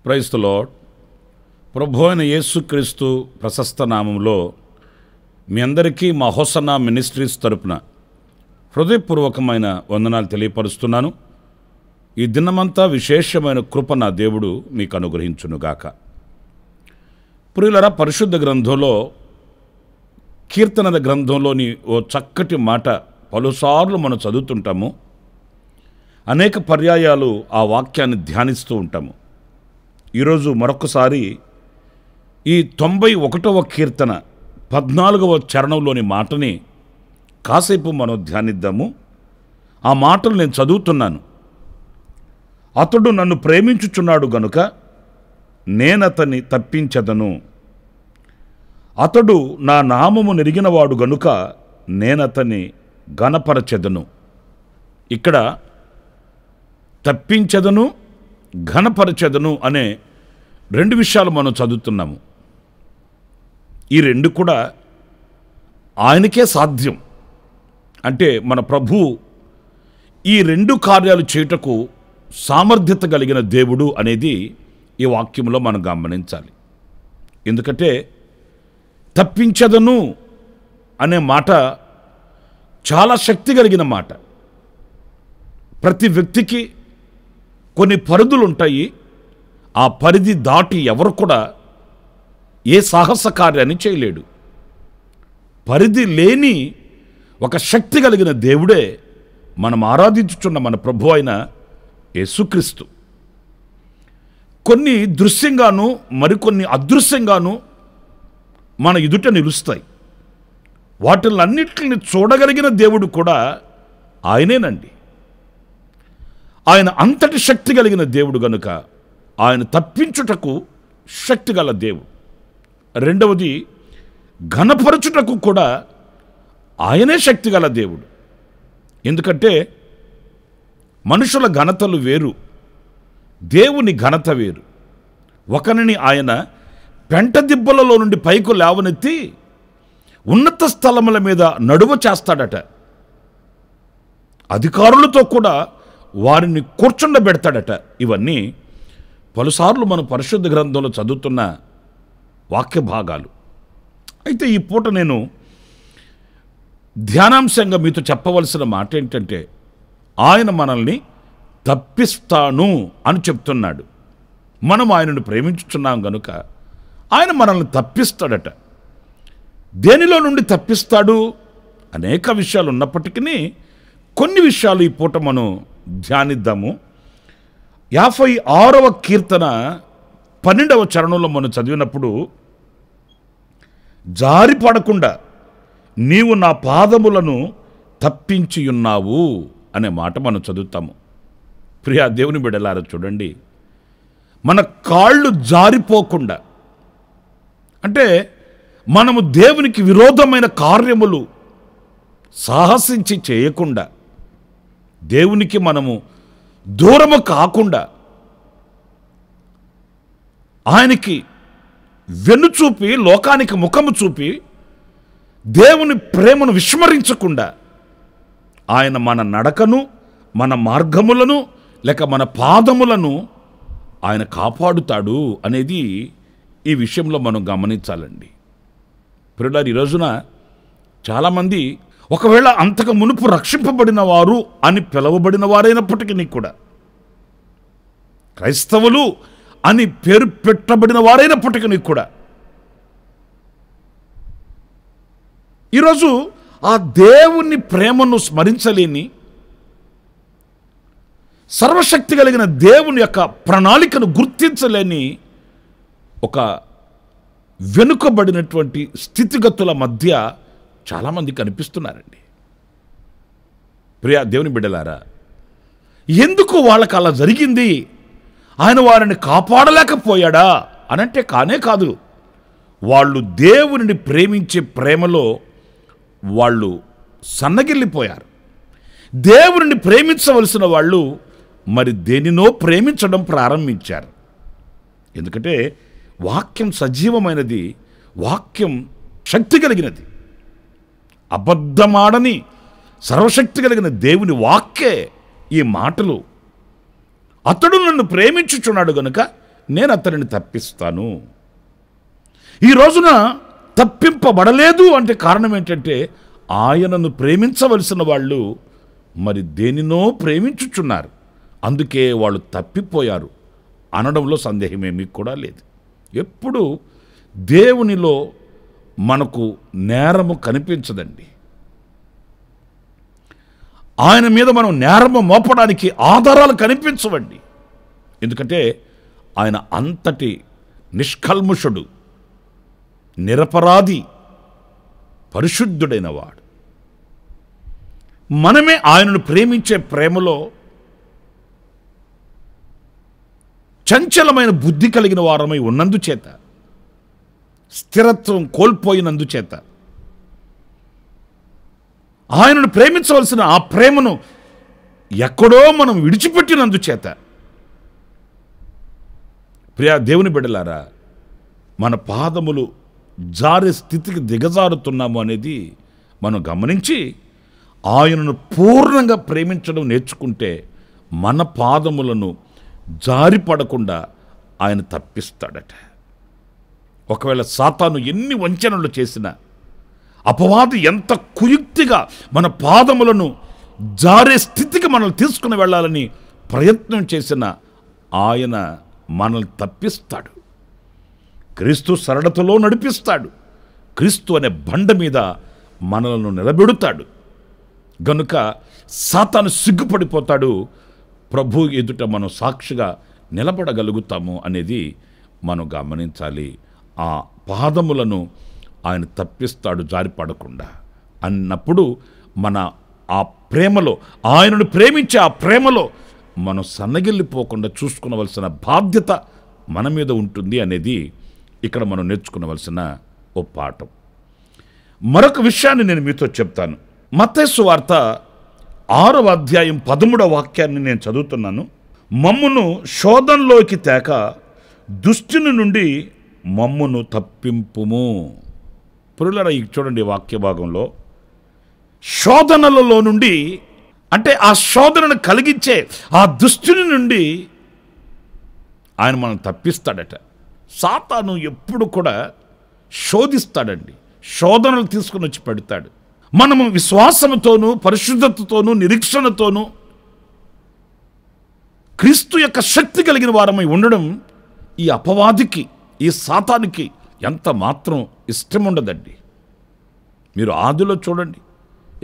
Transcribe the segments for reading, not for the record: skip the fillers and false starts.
Praise the lord. ప్రభు అయిన యేసుక్రీస్తు ప్రశస్త నామంలో మీ అందరికీ మా హోసన్నా మినిస్ట్రీస్ తరపున హృదయపూర్వకమైన వందనాలు తెలియపరుస్తున్నాను. ఈ దినమంతా విశేషమైన కృప నా దేవుడు మీకు అనుగ్రహించునుగాక. ప్రియులరా, పరిశుద్ధ గ్రంథంలో కీర్తనల గ్రంథంలోని ఓ చక్కటి మాట పలుసార్లు మనం చదువుతుంటాము. అనేక పర్యాయాలు ఆ వాక్యాన్ని ధ్యానిస్తూ ఉంటాము. ఈరోజు మరొకసారి ఈ 91వ కీర్తన 14వ చరణంలోని మాటని కాసేపు మనం ధ్యానిద్దాము. ఆ మాటలు నేను చదువుతున్నాను. అతడు నన్ను ప్రేమించుచున్నాడు గనుక నేనతన్ని తప్పించదను. అతడు నా నామము నెరిగినవాడు గనుక నేనతన్ని ఘనపరచెదను. ఇక్కడ తప్పించదను, ఘనపరచెదను అనే రెండు విషయాలు మనం చదువుతున్నాము. ఈ రెండు కూడా ఆయనకే సాధ్యం. అంటే మన ప్రభు ఈ రెండు కార్యాలు చేయుటకు సామర్థ్యత కలిగిన దేవుడు అనేది ఈ వాక్యంలో మనం గమనించాలి. ఎందుకంటే తప్పించదను అనే మాట చాలా శక్తి కలిగిన మాట. ప్రతి వ్యక్తికి కొన్ని పరిధులు ఉంటాయి. ఆ పరిధి దాటి ఎవరు కూడా ఏ సాహస కార్యాన్ని చేయలేడు. పరిధి లేని ఒక శక్తి కలిగిన దేవుడే మనం ఆరాధించుచున్న మన ప్రభు అయిన యేసుక్రీస్తు. కొన్ని దృశ్యంగాను మరికొన్ని అదృశ్యంగాను మన ఎదుట నిలుస్తాయి. వాటిలన్నిటిని చూడగలిగిన దేవుడు కూడా ఆయనేనండి. ఆయన అంతటి శక్తి కలిగిన దేవుడు గనుక ఆయన తప్పించుటకు శక్తి గల దేవుడు. రెండవది, ఘనపరచుటకు కూడా ఆయనే శక్తి గల దేవుడు. ఎందుకంటే మనుషుల ఘనతలు వేరు, దేవుని ఘనత వేరు. ఒకరిని ఆయన పెంట దిబ్బలలో నుండి పైకి లేవనెత్తి ఉన్నత స్థలముల మీద నడువ చేస్తాడట. అధికారులతో కూడా వారిని కూర్చుండబెడతాడట. ఇవన్నీ పలుసార్లు మనం పరిశుద్ధ గ్రంథంలో చదువుతున్న వాక్య భాగాలు. అయితే ఈ పూట నేను ధ్యానాంశంగా మీతో చెప్పవలసిన మాట ఏంటంటే, ఆయన మనల్ని తప్పిస్తాను అని చెప్తున్నాడు. మనం ఆయనను ప్రేమించుచున్నాం కనుక ఆయన మనల్ని తప్పిస్తాడట. దేనిలో నుండి తప్పిస్తాడు? అనేక విషయాలు ఉన్నప్పటికీ కొన్ని విషయాలు ఈ పూట మనం ధ్యానిద్దాము. 56వ కీర్తన 12వ చరణంలో మనం చదివినప్పుడు, జారిపడకుండా నీవు నా పాదములను తప్పించియున్నావు అనే మాట మనం చదువుతాము. ప్రియా దేవుని బిడ్డలారా, చూడండి, మన కాళ్ళు జారిపోకుండా, అంటే మనము దేవునికి విరోధమైన కార్యములు సాహసించి చేయకుండా, దేవునికి మనము దూరము కాకుండా, ఆయనకి వెన్నుచూపి లోకానికి ముఖము చూపి దేవుని ప్రేమను విస్మరించకుండా ఆయన మన నడకను, మన మార్గములను, లేక మన పాదములను ఆయన కాపాడుతాడు అనేది ఈ విషయంలో మనం గమనించాలండి. ప్రియులారా, ఈ రోజున చాలామంది ఒకవేళ అంతకు మునుపు రక్షింపబడిన వారు అని పిలువబడిన వారైనప్పటికీ కూడా, క్రైస్తవులు అని పేరు పెట్టబడిన వారైనప్పటికీ కూడా, ఈరోజు ఆ దేవుని ప్రేమను స్మరించలేని, సర్వశక్తి కలిగిన దేవుని యొక్క ప్రణాళికను గుర్తించలేని ఒక వెనుకబడినటువంటి స్థితిగతుల మధ్య చాలామంది కనిపిస్తున్నారండి. ప్రియా దేవుని బిడ్డలారా, ఎందుకు వాళ్ళకి అలా జరిగింది? ఆయన వారిని కాపాడలేకపోయాడా అనంటే కానే కాదు. వాళ్ళు దేవునిని ప్రేమించే ప్రేమలో వాళ్ళు సన్నగిల్లిపోయారు. దేవునిని ప్రేమించవలసిన వాళ్ళు మరి దేనినో ప్రేమించడం ప్రారంభించారు. ఎందుకంటే వాక్యం సజీవమైనది, వాక్యం శక్తి కలిగినది. అబద్ధమాడని సర్వశక్తి కలిగిన దేవుని వాక్యే ఈ మాటలు. అతడు నన్ను ప్రేమించుచున్నాడు గనుక నేను అతనిని తప్పిస్తాను. ఈ రోజున తప్పింపబడలేదు అంటే కారణం ఏంటంటే ఆయనను ప్రేమించవలసిన వాళ్ళు మరి దేనినో ప్రేమించుచున్నారు, అందుకే వాళ్ళు తప్పిపోయారు అనడంలో సందేహమేమీ కూడా లేదు. ఎప్పుడు దేవునిలో మనకు నేరము కనిపించదండి. ఆయన మీద మనం నేరము మోపడానికి ఆధారాలు కనిపించవండి. ఎందుకంటే ఆయన అంతటి నిష్కల్ముషుడు, నిరపరాధి, పరిశుద్ధుడైన వాడు. మనమే ఆయనను ప్రేమించే ప్రేమలో చంచలమైన బుద్ధి కలిగిన వారమై ఉన్నందుచేత, స్థిరత్వం కోల్పోయినందుచేత, ఆయనను ప్రేమించవలసిన ఆ ప్రేమను ఎక్కడో మనం విడిచిపెట్టినందుచేత, ప్రియా దేవుని బిడ్డలారా, మన పాదములు జారే స్థితికి దిగజారుతున్నాము అనేది మనం గమనించి ఆయనను పూర్ణంగా ప్రేమించడం నేర్చుకుంటే మన పాదములను జారిపడకుండా ఆయన తప్పిస్తాడట. ఒకవేళ సాతాను ఎన్ని వంచనలు చేసినా, అపవాది ఎంత కుయుక్తిగా మన పాదములను జారే స్థితికి మనల్ని తీసుకుని వెళ్ళాలని ప్రయత్నం చేసినా ఆయన మనల్ని తప్పిస్తాడు. క్రీస్తు సరళతలో నడిపిస్తాడు. క్రీస్తు అనే బండ మీద మనలను నిలబెడతాడు. గనుక సాతాను సిగ్గుపడిపోతాడు. ప్రభు ఎదుట మనం సాక్షిగా నిలబడగలుగుతాము అనేది మనం గమనించాలి. ఆ పాదములను ఆయన తప్పిస్తాడు జారిపడకుండా అన్నప్పుడు మన ఆ ప్రేమలో, ఆయనను ప్రేమించే ఆ ప్రేమలో మనం సన్నగిల్లిపోకుండా చూసుకునవలసిన బాధ్యత మన మీద ఉంటుంది అనేది ఇక్కడ మనం నేర్చుకునవలసిన ఓ పాఠం. మరొక విషయాన్ని నేను మీతో చెప్తాను. మత్తయి సువార్త 6వ అధ్యాయం 13వ వాక్యాన్ని నేను చదువుతున్నాను. మమ్మును శోధనలోకి తేక దుష్టుని నుండి మమ్మును తప్పింపుము. పురులారా, చూడండి వాక్య భాగంలో శోధనలలో నుండి, అంటే ఆ శోధనను కలిగించే ఆ దుష్టుని నుండి ఆయన మనం తప్పిస్తాడట. సాతాను ఎప్పుడు కూడా శోధిస్తాడండి, శోధనలు తీసుకుని వచ్చి పెడతాడు. మనము విశ్వాసముతోనూ పరిశుద్ధతతోనూ నిరీక్షణతోనూ క్రీస్తు యొక్క శక్తి కలిగిన వారమై ఉండడం ఈ అపవాదికి, ఈ సాతానికి ఎంత మాత్రం ఇష్టం ఉండదండి. మీరు ఆదిలో చూడండి,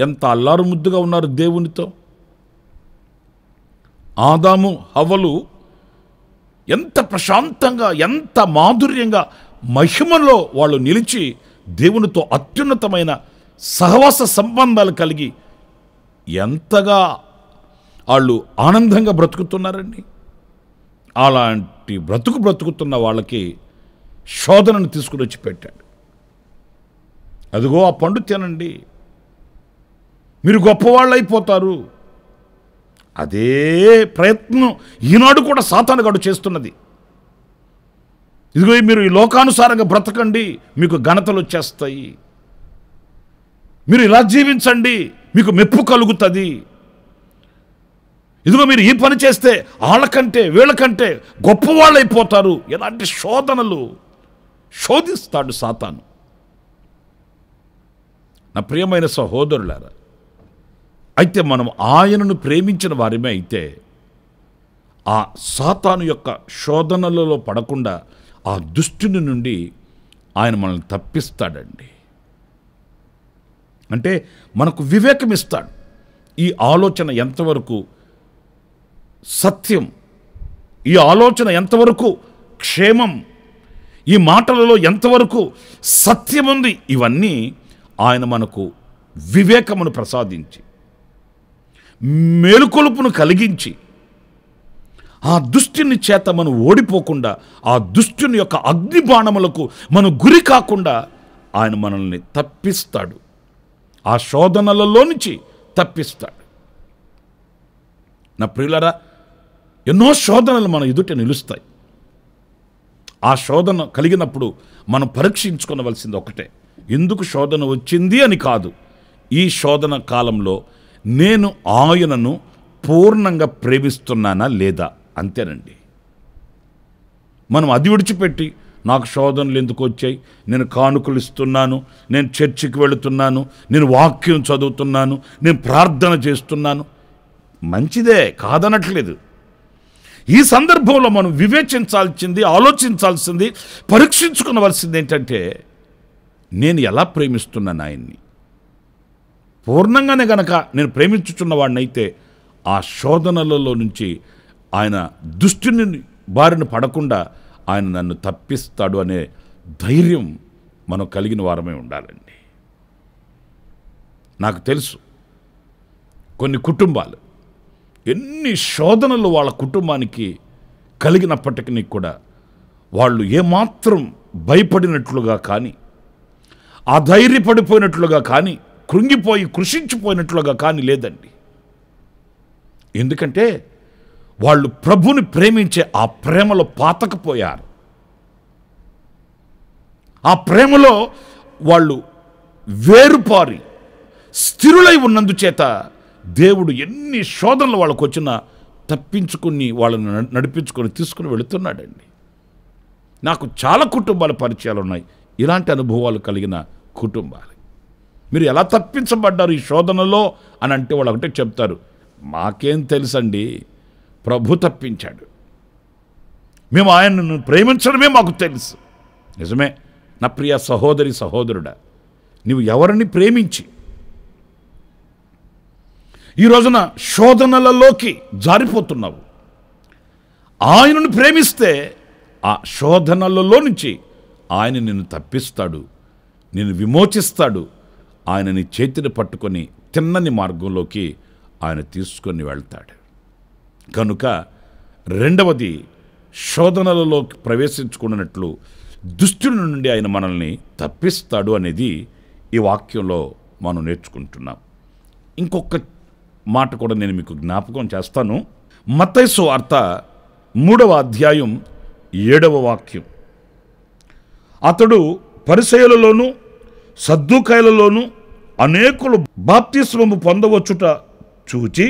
ఎంత అల్లారు ముద్దుగా ఉన్నారు దేవునితో. ఆదాము హవ్వలు ఎంత ప్రశాంతంగా, ఎంత మాధుర్యంగా, మహిమలో వాళ్ళు నిలిచి దేవునితో అత్యున్నతమైన సహవాస సంబంధాలు కలిగి ఎంతగా వాళ్ళు ఆనందంగా బ్రతుకుతున్నారండి. అలాంటి బ్రతుకుతున్న వాళ్ళకి శోధనను తీసుకుని వచ్చి పెట్టాడు. అదిగో ఆ పండు తినండి, మీరు గొప్పవాళ్ళు అయిపోతారు. అదే ప్రయత్నం ఈనాడు కూడా సాతానుగాడు చేస్తున్నది. ఇదిగో మీరు ఈ లోకానుసారంగా బ్రతకండి, మీకు ఘనతలు వచ్చేస్తాయి, మీరు ఇలా జీవించండి, మీకు మెప్పు కలుగుతుంది, ఇదిగో మీరు ఈ పని చేస్తే వాళ్ళకంటే వీళ్ళకంటే గొప్పవాళ్ళు అయిపోతారు. ఎలాంటి శోధనలు శోధిస్తాడు సాతాను. నా ప్రియమైన సహోదరులారా, అయితే మనం ఆయనను ప్రేమించిన వారిమే అయితే ఆ సాతాను యొక్క శోధనలలో పడకుండా ఆ దుష్టుని నుండి ఆయన మనల్ని తప్పిస్తాడండి. అంటే మనకు వివేకం ఇస్తాడు. ఈ ఆలోచన ఎంతవరకు సత్యం, ఈ ఆలోచన ఎంతవరకు క్షేమం, ఈ మాటలలో ఎంతవరకు సత్యం ఉంది, ఇవన్నీ ఆయన మనకు వివేకమును ప్రసాదించి, మేలుకొలుపును కలిగించి, ఆ దుష్టుని చేత మనం ఓడిపోకుండా, ఆ దుష్టుని యొక్క అగ్నిబాణములకు మనం గురి కాకుండా ఆయన మనల్ని తప్పిస్తాడు. ఆ శోధనలలో నుంచి తప్పిస్తాడు. నా ప్రియులారా, ఎన్నో శోధనలు మన ఎదుట నిలుస్తాయి. ఆ శోధన కలిగినప్పుడు మనం పరీక్షించుకోవలసింది ఒకటే, ఎందుకు శోధన వచ్చింది అని కాదు, ఈ శోధన కాలంలో నేను ఆయనను పూర్ణంగా ప్రేమిస్తున్నానా లేదా, అంతేనండి. మనం అది విడిచిపెట్టి నాకు శోధనలు ఎందుకు వచ్చాయి, నేను కానుకలు ఇస్తున్నాను, నేను చర్చికి వెళుతున్నాను, నేను వాక్యం చదువుతున్నాను, నేను ప్రార్థన చేస్తున్నాను, మంచిదే, కాదనట్లేదు. ఈ సందర్భంలో మనం వివేచించాల్సింది, ఆలోచించాల్సింది, పరీక్షించుకునవలసింది ఏంటంటే, నేను ఎలా ప్రేమిస్తున్నాను ఆయన్ని. పూర్ణంగానే గనక నేను ప్రేమించుచున్న వాడినైతే ఆ శోధనలలో నుంచి ఆయన దుష్టుని బారిన పడకుండా ఆయన నన్ను తప్పిస్తాడు అనే ధైర్యం మనం కలిగిన వారమే ఉండాలండి. నాకు తెలుసు కొన్ని కుటుంబాలు ఎన్ని శోధనలు వాళ్ళ కుటుంబానికి కలిగినప్పటికీ కూడా వాళ్ళు ఏమాత్రం భయపడినట్లుగా కానీ, అధైర్యపడిపోయినట్లుగా కానీ, కృంగిపోయి కృషించిపోయినట్లుగా కానీ లేదండి. ఎందుకంటే వాళ్ళు ప్రభుని ప్రేమించే ఆ ప్రేమలో పాతకపోయారు. ఆ ప్రేమలో వాళ్ళు వేరుపారి స్థిరులై ఉన్నందుచేత దేవుడు ఎన్ని శోధనలు వాళ్ళకు వచ్చినా తప్పించుకుని వాళ్ళని నడిపించుకొని తీసుకుని వెళుతున్నాడండి. నాకు చాలా కుటుంబాల పరిచయాలు ఉన్నాయి, ఇలాంటి అనుభవాలు కలిగిన కుటుంబాలు. మీరు ఎలా తప్పించబడ్డారు ఈ శోధనలో అని అంటే వాళ్ళు ఒకటే చెప్తారు, మాకేం తెలుసండి, ప్రభు తప్పించాడు, మేము ఆయనను ప్రేమించడమే మాకు తెలుసు. నిజమే నా ప్రియ సహోదరి సహోదరుడా, నీవు ఎవరిని ప్రేమించి ఈ రోజున శోధనలలోకి జారిపోతున్నావు, ఆయనను ప్రేమిస్తే ఆ శోధనలలో నుంచి ఆయన నిన్ను తప్పిస్తాడు, నిన్ను విమోచిస్తాడు. ఆయన నీ చేతిని పట్టుకొని తిన్నని మార్గంలోకి ఆయన తీసుకొని వెళ్తాడు. కనుక రెండవది, శోధనలలోకి ప్రవేశించుకున్నట్లు దుష్టుని నుండి ఆయన మనల్ని తప్పిస్తాడు అనేది ఈ వాక్యంలో మనం నేర్చుకుంటున్నాం. ఇంకొక మాట కూడా నేను మీకు జ్ఞాపకం చేస్తాను. మత్తయి సువార్త 3వ అధ్యాయం 7వ వాక్యం. అతడు పరిసయ్యులలోను సద్దూకాయలలోను అనేకులు బాప్తిస్మము పొందవచ్చుట చూచి,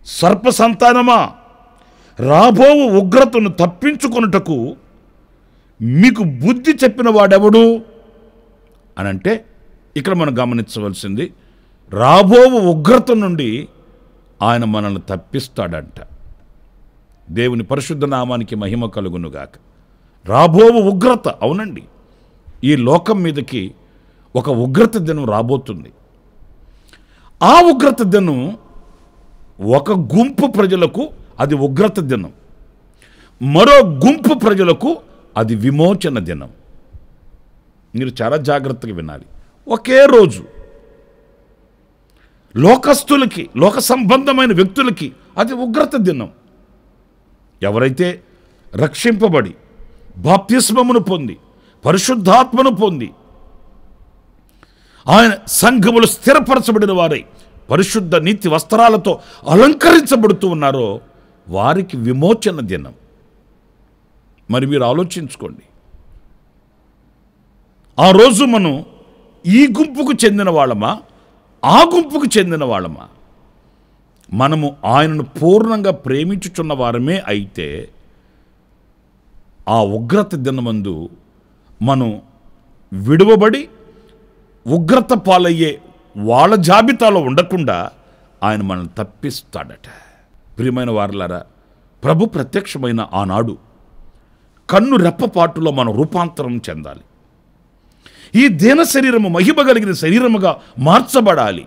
సర్ప సంతానమా, రాబోవు ఉగ్రతను తప్పించుకొనుటకు మీకు బుద్ధి చెప్పిన వాడెవడు అని అంటే, ఇక్కడ మనం గమనించవలసింది, రాబోవు ఉగ్రత నుండి ఆయన మనల్ని తప్పిస్తాడంట. దేవుని పరిశుద్ధ నామానికి మహిమ కలుగునుగాక. రాబోవు ఉగ్రత, అవునండి, ఈ లోకం మీదకి ఒక ఉగ్రత దినం రాబోతుంది. ఆ ఉగ్రత దినం ఒక గుంపు ప్రజలకు అది ఉగ్రత దినం, మరో గుంపు ప్రజలకు అది విమోచన దినం. మీరు చాలా జాగ్రత్తగా వినాలి. ఒకే రోజు లోకస్తులకి, లోక సంబంధమైన వ్యక్తులకి అది ఉగ్రత దినం. ఎవరైతే రక్షింపబడి బాప్తిస్మమును పొంది పరిశుద్ధాత్మను పొంది ఆయన సంఘములు స్థిరపరచబడిన వారై పరిశుద్ధ నీతి వస్త్రాలతో అలంకరించబడుతూ ఉన్నారో వారికి విమోచన దినం. మరి మీరు ఆలోచించుకోండి, ఆ రోజు మనం ఈ గుంపుకు చెందిన వాళ్ళమా, ఆ గుంపుకు చెందిన వాళ్ళమా? మనము ఆయనను పూర్ణంగా ప్రేమించుచున్న వారమే అయితే ఆ ఉగ్రత దినమందు మనం విడువబడి ఉగ్రత పాలయ్యే వాళ్ళ జాబితాలో ఉండకుండా ఆయన మనల్ని తప్పిస్తాడట. ప్రియమైన వారలారా, ప్రభు ప్రత్యక్షమైన ఆనాడు కన్ను రెప్పపాటులో మనం రూపాంతరం చెందాలి. ఈ దేన శరీరము మహిమ కలిగిన శరీరముగా మార్చబడాలి.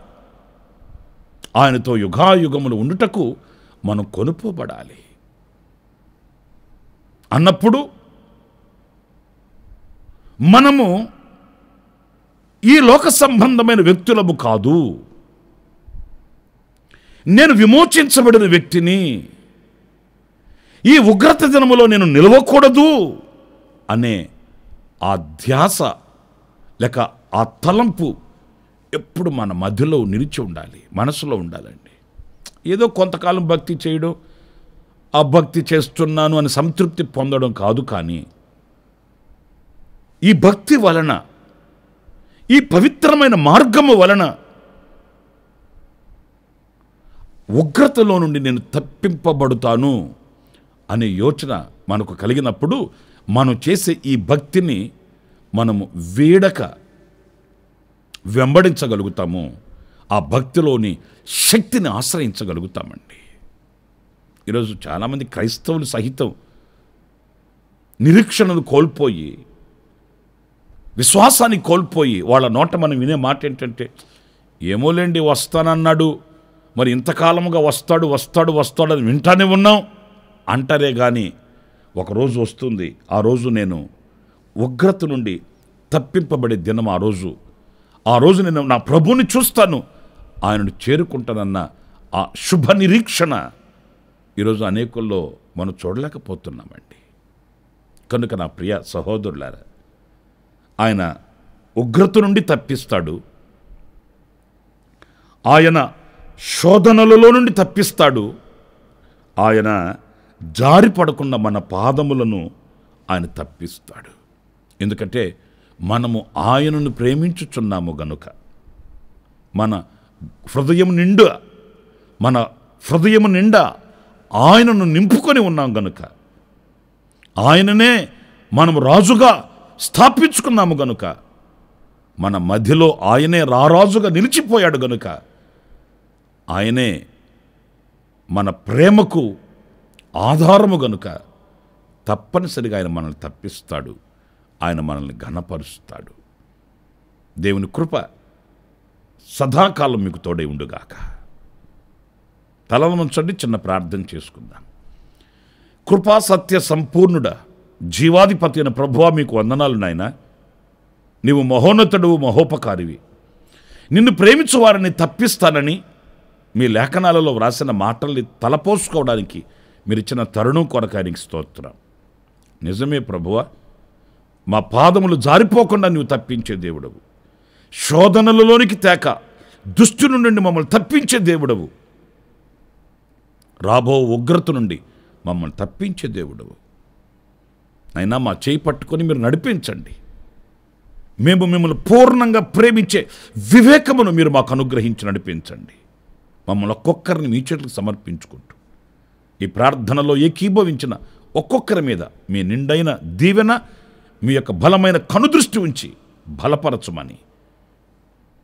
ఆయనతో యుగాయుగములు ఉండుటకు మనం కొనుపోబడాలి. అన్నప్పుడు మనము ఈ లోక సంబంధమైన వ్యక్తులము కాదు, నేను విమోచించబడిన వ్యక్తిని, ఈ ఉగ్రత దినములో నేను నిలవకూడదు అనే ఆ ధ్యాస లేక ఆ తలంపు ఎప్పుడు మన మధ్యలో నిలిచి ఉండాలి, మనసులో ఉండాలండి. ఏదో కొంతకాలం భక్తి చేయడం, ఆ భక్తి చేస్తున్నాను అని సంతృప్తి పొందడం కాదు, కానీ ఈ భక్తి వలన, ఈ పవిత్రమైన మార్గము వలన ఉగ్రతలో నుండి నేను తప్పింపబడుతాను అనే యోచన మనకు కలిగినప్పుడు మనం చేసే ఈ భక్తిని మనము వీడక వెంబడించగలుగుతాము. ఆ భక్తిలోని శక్తిని ఆశ్రయించగలుగుతామండి. ఈరోజు చాలామంది క్రైస్తవులు సహితం నిరీక్షణను కోల్పోయి, విశ్వాసాన్ని కోల్పోయి, వాళ్ళ నోట మనం వినే మాట ఏంటంటే, ఏమోలేండి వస్తానన్నాడు, మరి ఇంతకాలముగా వస్తాడు వస్తాడు వస్తాడు అని వింటానే ఉన్నాం అంటారే కానీ ఒకరోజు వస్తుంది, ఆ రోజు నేను ఉగ్రత నుండి తప్పింపబడే దినం ఆ రోజు నేను నా ప్రభువుని చూస్తాను, ఆయనను చేరుకుంటానన్న ఆ శుభ నిరీక్షణ ఈరోజు అనేకుల్లో మనం చూడలేకపోతున్నామండి. కనుక నా ప్రియ సహోదరులారా, ఆయన ఉగ్రత నుండి తప్పిస్తాడు, ఆయన శోధనలలో నుండి తప్పిస్తాడు, ఆయన జారిపడకుండా మన పాదములను ఆయన తప్పిస్తాడు. ఎందుకంటే మనము ఆయనను ప్రేమించుచున్నాము గనుక, మన హృదయం నిండా ఆయనను నింపుకొని ఉన్నాం గనుక, ఆయననే మనం రాజుగా స్థాపించుకున్నాము గనుక, మన మధ్యలో ఆయనే రారాజుగా నిలిచిపోయాడు గనుక, ఆయనే మన ప్రేమకు ఆధారము గనుక తప్పనిసరిగా ఆయన మనల్ని తప్పిస్తాడు, ఆయన మనల్ని ఘనపరుస్తాడు. దేవుని కృప సదాకాలం మీకు తోడై ఉండుగాక. తలను ఉంచండి, చిన్న ప్రార్థన చేసుకుందాం. కృపా సత్య సంపూర్ణుడ, జీవాధిపతి అయిన ప్రభువా, మీకు వందనాలు నాయన. నీవు మహోన్నతుడు, మహోపకారివి. నిన్ను ప్రేమించు వారిని తప్పిస్తానని మీ లేఖనాలలో వ్రాసిన మాటల్ని తలపోసుకోవడానికి మీరు ఇచ్చిన తరుణం కొరకానికి స్తోత్రం. నిజమే ప్రభువా, మా పాదములు జారిపోకుండా నీవు తప్పించే దేవుడవు. శోధనలలోనికి తేక దుష్టుని నుండి మమ్మల్ని తప్పించే దేవుడవు. రాబో ఉగ్రత నుండి మమ్మల్ని తప్పించే దేవుడవు. అయినా మా చేయి పట్టుకొని మీరు నడిపించండి. మేము మిమ్మల్ని పూర్ణంగా ప్రేమించే వివేకమును మీరు మాకు అనుగ్రహించి నడిపించండి. మమ్మల్ని ఒక్కొక్కరిని మీ చేతులకు సమర్పించుకుంటూ ఈ ప్రార్థనలో ఏకీభవించిన ఒక్కొక్కరి మీద మీ నిండైన దీవెన, మీ యొక్క బలమైన కనుదృష్టి ఉంచి బలపరచమని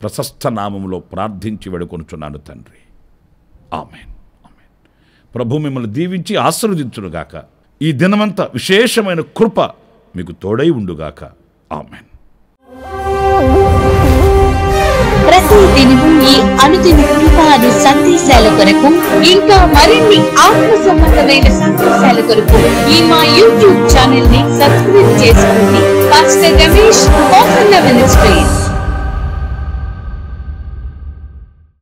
ప్రశస్త నామములో ప్రార్థించి వేడుకొనుచున్నాను తండ్రి. ఆమేన్. ఆమేన్. ప్రభు మిమ్మల్ని దీవించి ఆశీర్వదించునుగాక. ఈ దినమంతా విశేషమైన కృప మీకు తోడై ఉండుగాక. ఆమేన్. ప్రతి దినము ఈ అనుదిన కృపాను సందేశాల కొరకు, ఇంకా మరిన్ని ఆత్మ సంబంధమైన సందేశాల కొరకు ఈ మా యూట్యూబ్ ఛానల్ ని సబ్స్క్రైబ్ చేసుకోండి. Pastor Ramesh ministries.